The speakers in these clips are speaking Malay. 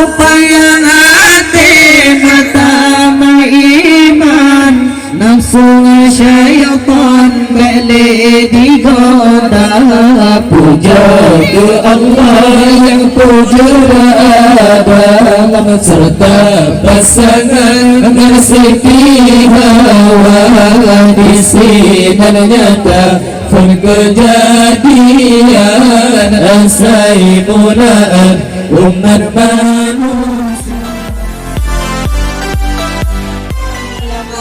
supaya hati pertama iman, nafsu syaitan boleh digoda. Puja ke Allah yang puja dalam serta pasangan bersih hawa di sinar nyata pun kejadian asai mulaan umat manusia.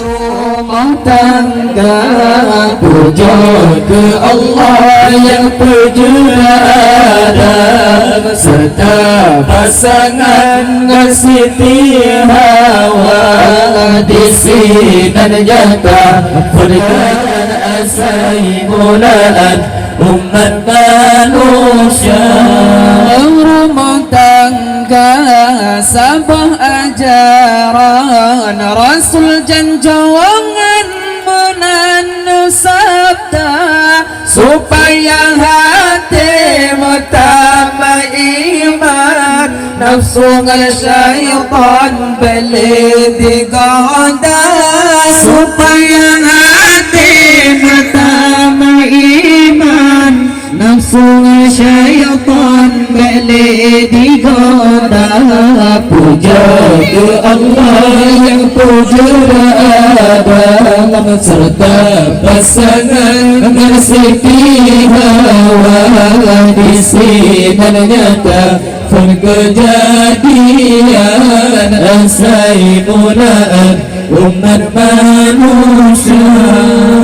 Rumah tangga puja ke Allah yang puja Adam serta pasangan Siti Hawa di sinar nyata pernikahan asai mulaan umat manusia. Rumah tangga sabah ajaran Rasul janjangan menanu sabda supaya hati mutama iman, nafsu syaitan boleh digoda. Supaya hati mutama iman, nafsu syaitan boleh digoda. Puja ke Allah yang puja dalam serta pasangan Siti Hawa di sinar nyata pun kejadian asai mulaan umat manusia.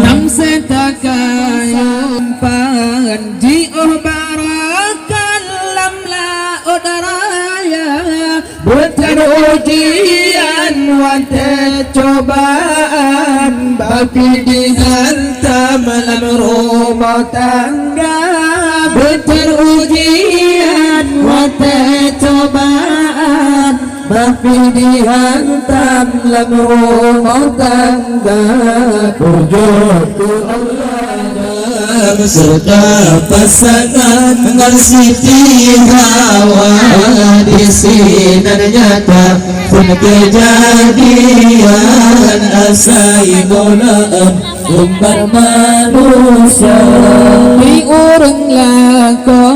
Nam setakayum pan ji'uh barakan lam laud raya, bukan ujian wante cobaan bapi dihantam dalam rumah tangga. Bukan ujian wante cobaan bapi dihantam dalam rumah tangga. Puja ke Allah serta pasangan Siti Hawa di sinar nyata pun kejadian asai mulaan umat manusia. Di orang lako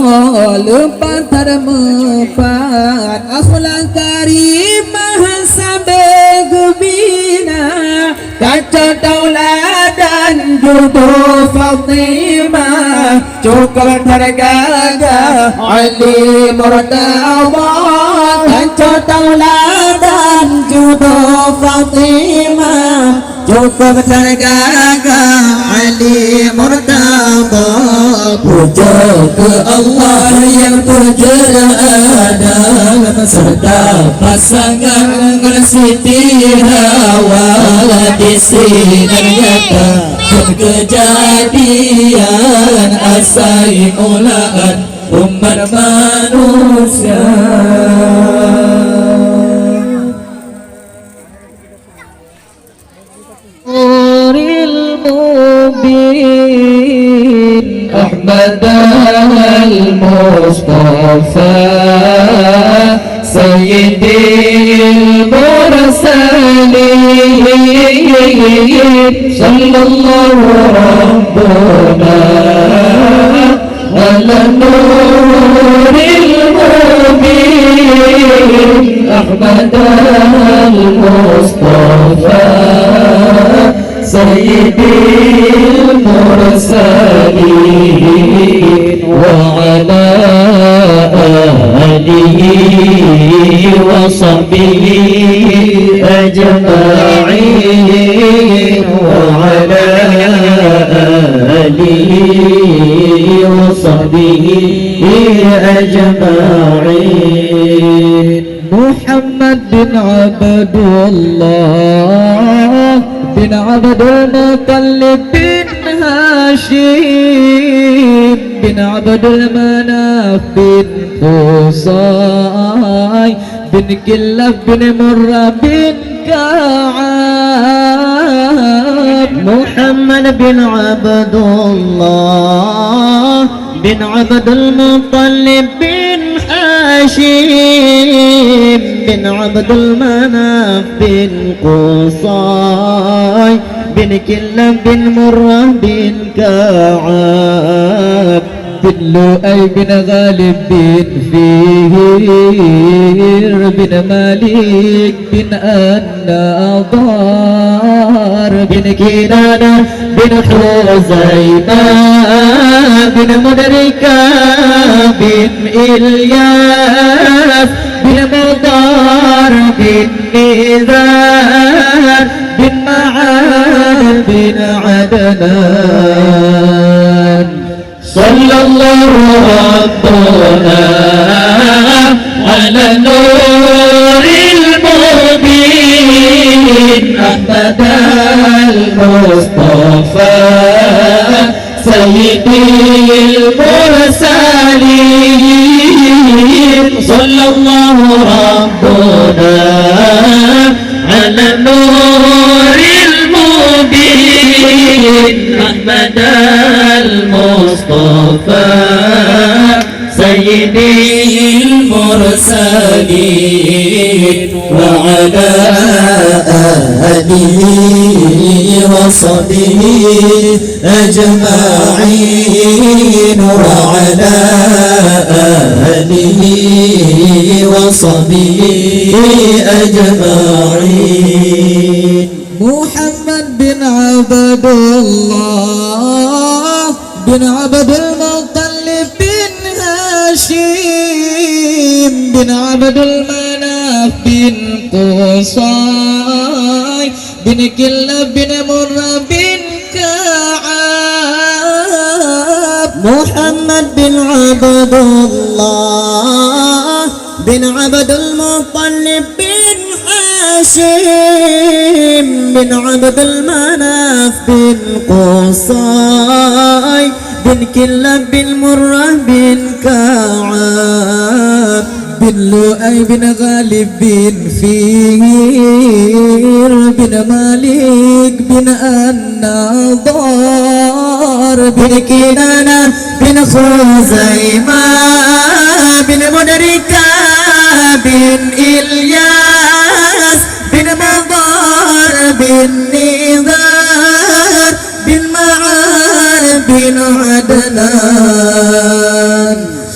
lepas termepat akhlak karimah sampai gebina, kaca tauladan jodoh Fatimah cukup tergagah Ali Murtada. Kaca tauladan jodoh Fatimah cukup tergagah Ali Murtada. Puja ke Allah yang puja dalam serta pasangan Siti Hawa di sinar nyata pun kejadian asai mulaan umat manusia. Ahmad al-Mustafa Sayyidil Mursalin sallallahu rabbuna ala nuril mubin. Ahmad al-Mustafa Sayyidil Mursalin wa ala alihi wa sahbihi ajma'in wa ala alihi wa sahbihi ajma'in. Muhammad bin Abdullah bin Abdul Muttalib bin Hashim bin Abdul Manaf bin Qusay bin Kilab bin Murrah bin Ka'ab. Muhammad bin Abdullah bin Abdul Muttalib bin Hashim بن عبد المناف بن قصي بن كلاب بن مرة بن كعب بن لؤي بن غالب بن فيهير بن مالك بن النضار بن كنانة بن خزيمة بن مدركة بن إلياس بن مضار بن نزار بن معاذ بن عدنان صلى الله ربنا على النور المبين أحمد المصطفى سيد المرسلين صلى الله ربنا على النور المبين أحمد المصطفى سيد المرسلين وعلى آله وصحبه أجمعين وعلى آله وصحبه أجمعين محمد بن عبد الله بن عبد المطلب بن هاشم بن عبد المناف بن قصي بن كلاب بن مرة بن كعب محمد بن عبد الله بن عبد المطلب بن هاشم بن عبد المناف بن قصي بن كلاب بن مرة بن كعب بن لؤي بن غالب بن فيهير بن مالك بن النضار بن كنانة بن خزيمة بن مدركة بن إلياس بن مضار بن نزار بن معاذ بن عدنان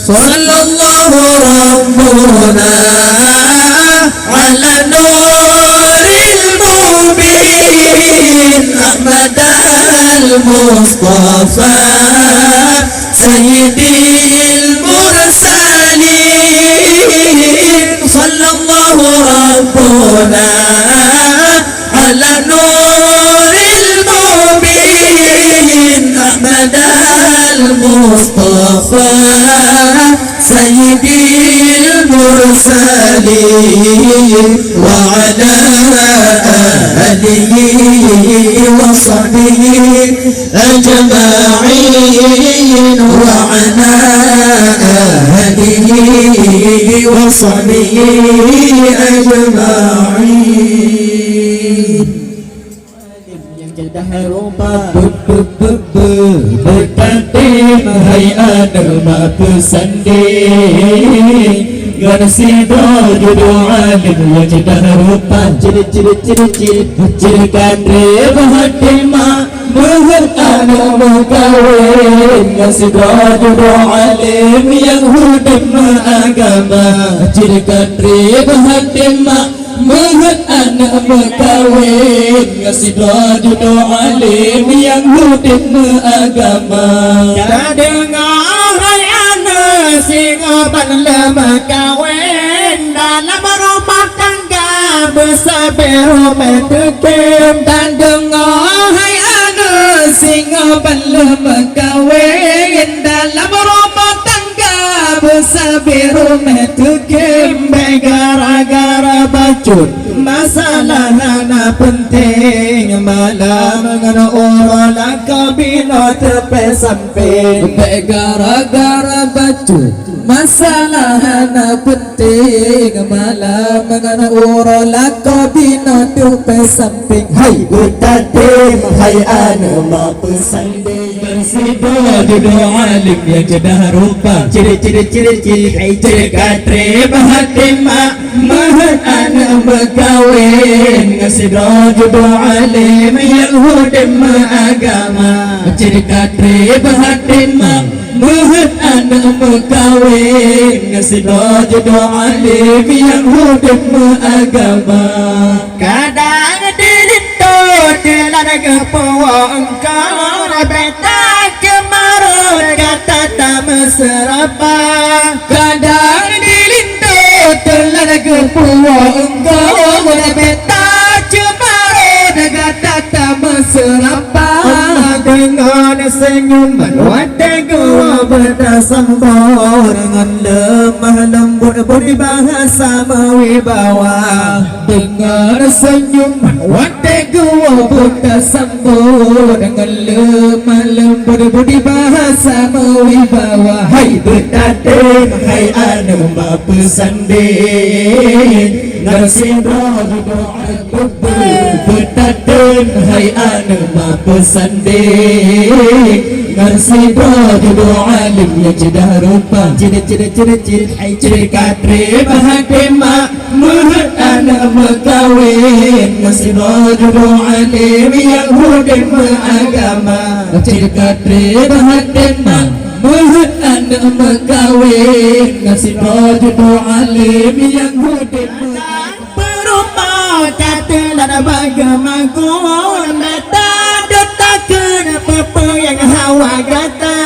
صلى الله ربنا على النور المبين أحمد المصطفى سيد المرسلين صلى الله ربنا على النور المبين أحمد المصطفى سيد المرسلين وعلى آله وصحبه أجمعين وعلى آله وصحبه أجمعين berkatim hai adama pesanding Garsido judo alim wajidah rupa ciri kandre bahatima Muhut anamu kawin Garsido judo alim yang hudim agama Ciri kandre bahatima Muhut anak berkawin Garsido judo alim yang hudim agama Jangan dengar hai anak singoban lemah kawin Dalam rumah tangga bersabir metukim Dan dengar hai anak singoban lemah kawin Dalam rumah tangga bersabir metukim Gara-gara bacut masalah nana penting malam ngana orang kabino tepe samping gara-gara bacut masalah nana penting malam ngana orang kabino tepe samping hai utatim hai anu ma pesanding bersido judo alim yang jedah rupa ciri-ciri hai ciri katre bahatima mahat berkawin Ngesidra jodoh alim yang hudim agama Cerita berhati mak Muhut anak berkawin Ngesidra jodoh alim yang hudim agama Kadang dilintut Dilana kepawa engkau Beta kemarut kata tak meserapa Kadang dilintut Dilana kepawa engkau Beta kemarut kata tak meserapa Dengan senyuman wajah gua bertasambur Dengan lemah lembut berbahasa mewibawa Dengan senyuman wajah gua bertasambur Dengan lemah lembut berbahasa mewibawa Hai bertatin, hai anu bapa sandin Ngesidra jodoh bertatin, hai anu bapa sandin Ngesidra jodoh alim yang cedah rupa Ciri-ciri hai ciri katri bahati mak Muhut anak berkawin Ngesidra jodoh alim yang hudim agama Ciri katri bahati mak Muhut anak berkawin Ngesidra jodoh alim yang hudim Katalah bagamaku Mata dotak kenapa yang hawa kata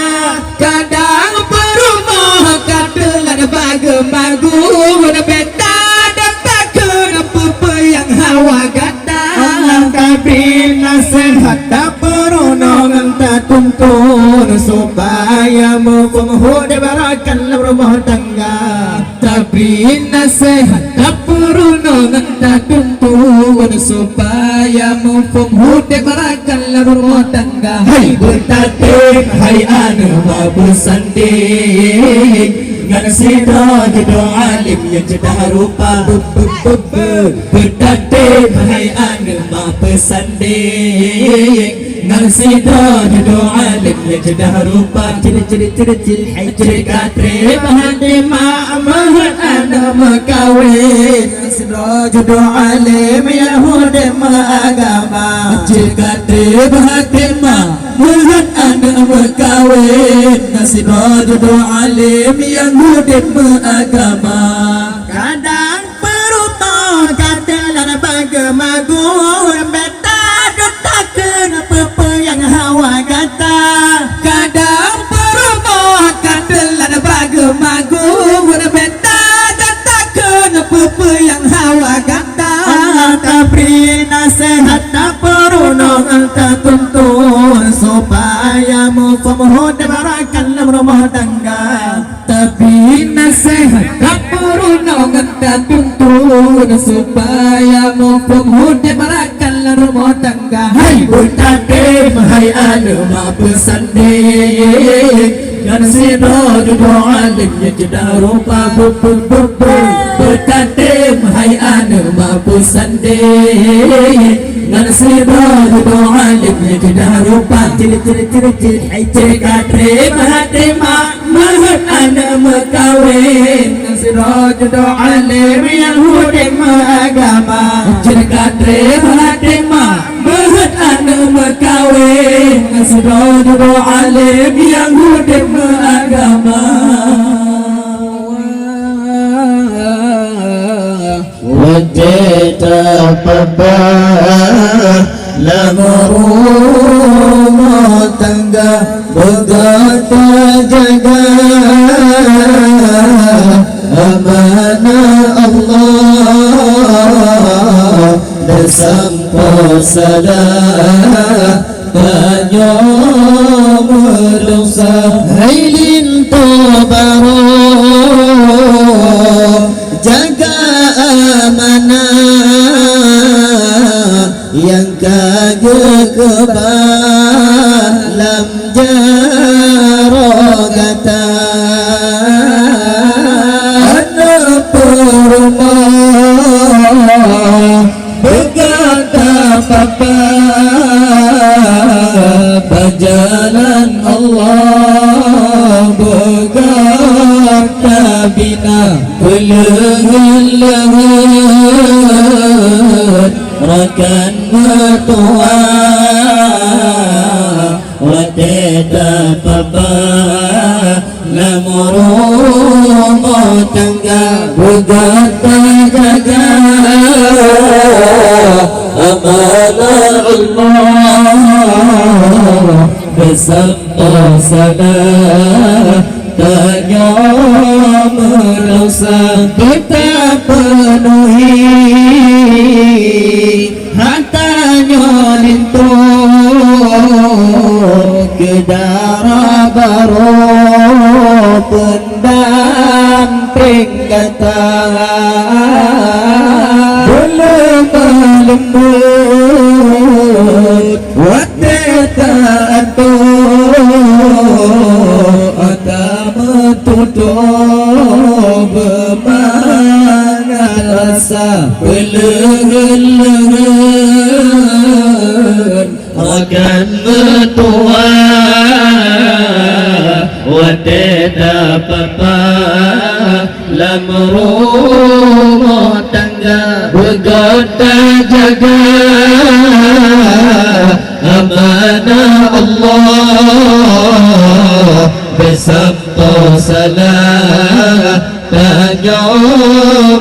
Kadang perumah katalah bagamaku Mata dotak kenapa yang hawa kata Langkah bina sehat tak perunangan tak tuntun Supaya memfumhud barakan rumah tangga Tapi nasihat tak perunangan tak tuntun Supaya memfumhud barakan rumah tangga Hai bertatin, hai anu babu sanding Ngesidra jodoh alim yang cedah rupa Bertatin, hai anu babu sanding Ngesidra jodoh alim yang cedah rupa Ciri-ciri hai ciri katri bahati mak Muhut anak berkawin Ngesidra jodoh alim yang hudim agama Ciri katri bahati mak Muhut anak berkawin Ngesidra jodoh alim yang hudim agama Kadang perutah katalah bagamaku Beta dotak kenapa yang hawa kata Kadang perumah katalah bagamaku Beta dotak kenapa yang hawa kata Tak beri nasihat tak perunangan tak tuntun Supaya memfumhud barakan rumah tangga Tapi nasihat tak perunangan tak tuntun Supaya memfumhud barakan rumah tangga Hai bertatim, hai anu bapa sanding Ngesidra jodoh alim yang cedah rupa Bertatim, hai anu bapa sanding Ngesidra jodoh alim yang cedah rupa Ciri-ciri hai ciri katri bahati mak Muhut anak berkawin Ngesidra jodoh alim yang hudim agama Ciri katri bahati mak Muhut anak berkawin Ngesidra jodoh alim yang hudim agama Wajita pabah Lamurumah tangga Bergata jaga Amanah Allah Dan sampai salah Tanya berdosa Hailin tobaro Jaga amanah Yang kagak kebalam jarogata Anak perumah berkata papa Berjalan Allah berkata bina Geleng-geleng Rakan mertua Wateta papa Lamurumah tangga Bergata jaga Amanah Allah Bersama sana Tanya merasa Kita penuhi Hatanya lintuh Kedara baru Pendamping kata Lembut Wateta atuh Atama tutup Bermana rasa Geleng-geleng Akan mertua Wateta papa Lamurumah tangga Bergota jaga Amanah Allah Bersama salah Tanya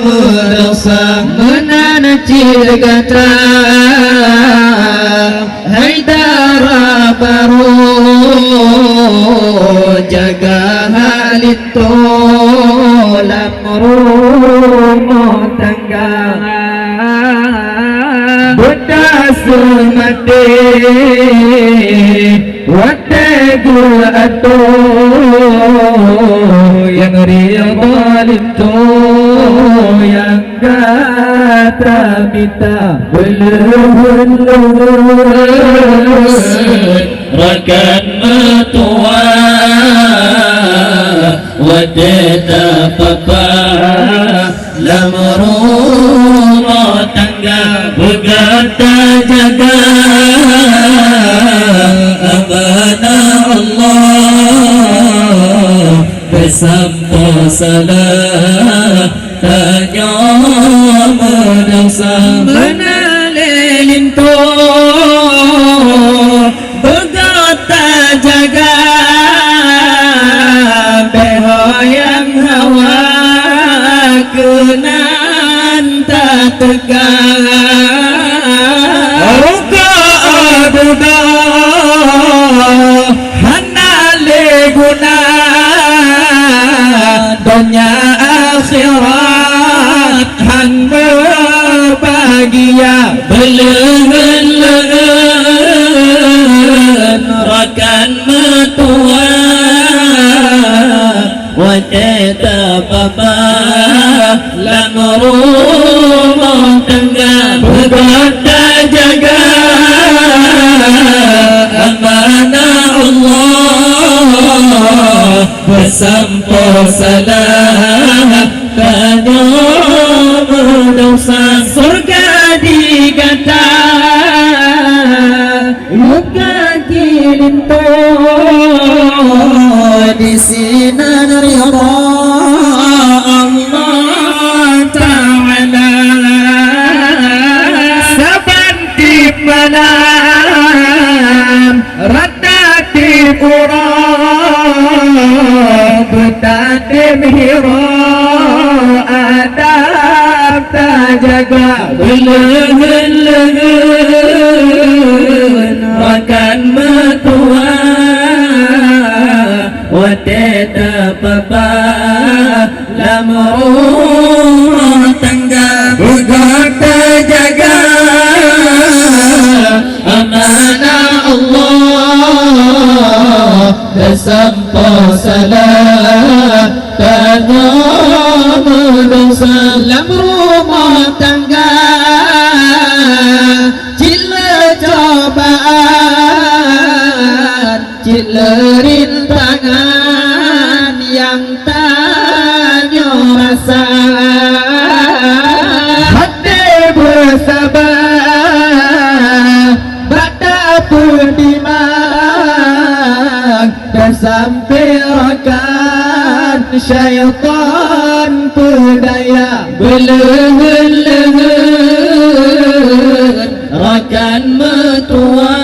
merasa Menanacir kata Haidara baru Jaga hal itu Lamurumah tangga Benda semati Wategu atuh Yang riyadal itu Yang kata minta Rakan mertua Wateta papa Lamurumah tangga Bergata jaga Amanah Allah Bersama salah Tanya merasa Menalilintuh Bergata jaga Beho yang hawa Kenan tak tegang Ruka aduda Hanale guna Dunia akhirat Han berbahagia Beleng-beleng Rakan mertua Wateta papa Lamurumah tangga Bergota jaga Amanah Allah Bersama salah Tanya berdosa Surga digata Luka kilintuh Di sinar rida Allah Ta'ala Sabanti malam Radati urab Betatim hira Adab tajaga Beleng-beleng Rakan mertua Wateta papa Lamurumah tangga Bergota jaga Amanah Allah Bersama salah Tanya merasa Lamurumah tangga Cila cobaan Cila rintangan Yang tanya rasa Hati bersabar Badak pun dimang Dan sampai rakan syaitan Budaya berlehun-lehun Rakan metua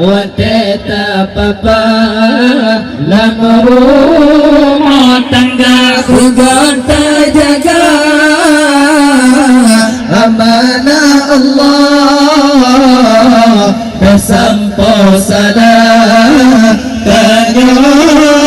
Wateta papa Lama rumah tangga Pegang terjaga Amanah Allah Tersampau salah Tanya